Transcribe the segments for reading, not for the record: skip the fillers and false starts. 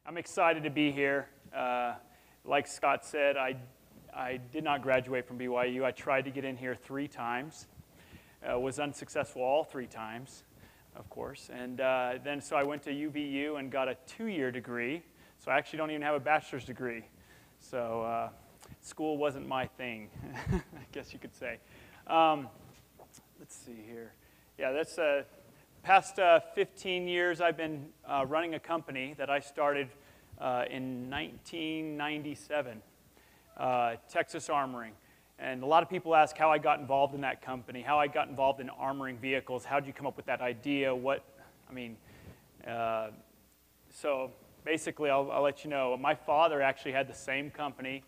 I'm excited to be here. Like Scott said, I did not graduate from BYU. I tried to get in here 3 times. Was unsuccessful all 3 times, of course. And so I went to UVU and got a 2-year degree. So I actually don't even have a bachelor's degree. So school wasn't my thing, I guess you could say. Let's see here. Yeah, that's past 15 years I've been running a company that I started in 1997, Texas Armoring. And a lot of people ask how I got involved in that company, how I got involved in armoring vehicles, how did you come up with that idea, so basically I'll let you know. My father actually had the same company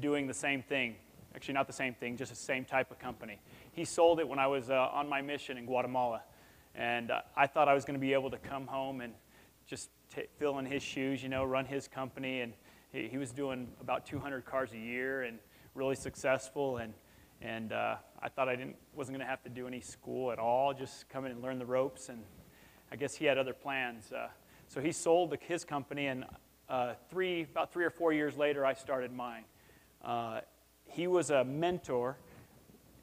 doing the same thing. Actually not the same thing, just the same type of company. He sold it when I was on my mission in Guatemala. And I thought I was going to be able to come home and just fill in his shoes, run his company. And he was doing about 200 cars a year and really successful. And I thought I wasn't going to have to do any school at all, just come in and learn the ropes. And I guess he had other plans. So he sold his company, and about 3 or 4 years later, I started mine. He was a mentor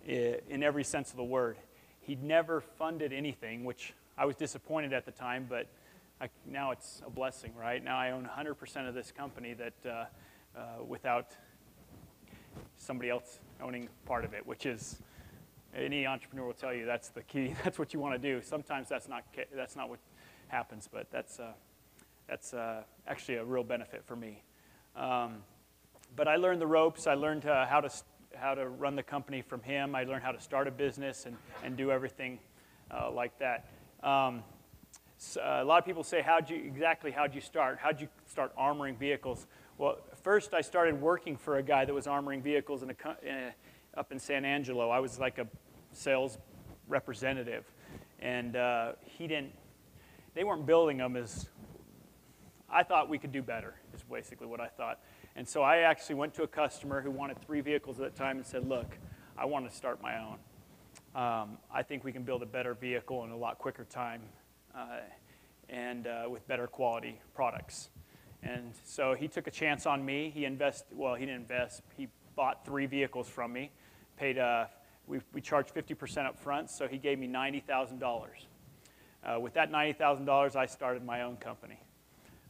in every sense of the word. He'd never funded anything, which I was disappointed at the time, but now it's a blessing, right? Now I own 100% of this company that without somebody else owning part of it, which is, any entrepreneur will tell you that's the key. That's what you want to do. Sometimes that's not what happens, but that's actually a real benefit for me. But I learned the ropes. I learned how to run the company from him. I learned how to start a business and do everything like that. So a lot of people say, how'd you start? How'd you start armoring vehicles? Well, first I started working for a guy that was armoring vehicles up in San Angelo. I was like a sales representative, and they weren't building them as I thought we could do better, is basically what I thought. And so I actually went to a customer who wanted 3 vehicles at a time and said, look, I want to start my own. I think we can build a better vehicle in a lot quicker time and with better quality products. And so he took a chance on me. He didn't invest. He bought 3 vehicles from me, paid, we charged 50% up front, so he gave me $90,000. With that $90,000, I started my own company.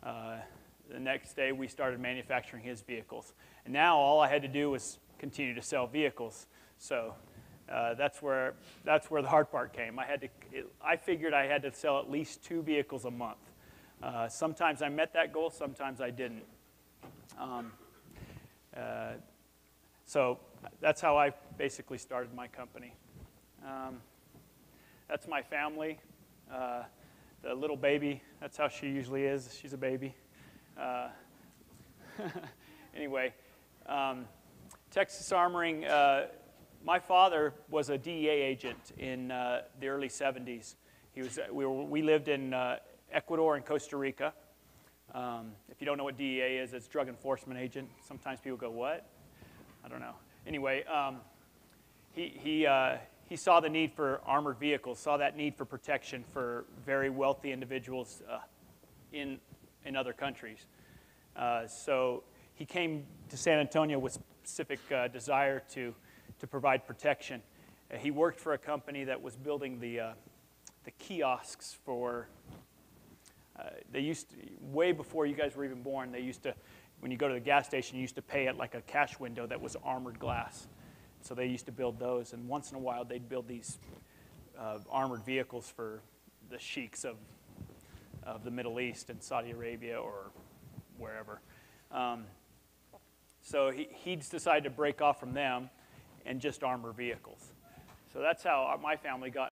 The next day, we started manufacturing his vehicles. And now all I had to do was continue to sell vehicles. So that's where the hard part came. I figured I had to sell at least 2 vehicles a month. Sometimes I met that goal, sometimes I didn't. So that's how I basically started my company. That's my family. The little baby, that's how she usually is. She's a baby. Anyway, Texas Armoring, my father was a DEA agent in the early 70s. We lived in Ecuador and Costa Rica. If you don't know what DEA is, it's drug enforcement agent. Sometimes people go, what? I don't know. Anyway, he saw the need for armored vehicles, saw that need for protection for very wealthy individuals in other countries. So he came to San Antonio with specific desire to provide protection. He worked for a company that was building the kiosks for, way before you guys were even born, when you go to the gas station, you used to pay at like a cash window that was armored glass. So they used to build those, and once in a while they'd build these armored vehicles for the sheiks of the Middle East and Saudi Arabia or wherever. So he decided to break off from them and just armor vehicles. So that's how my family got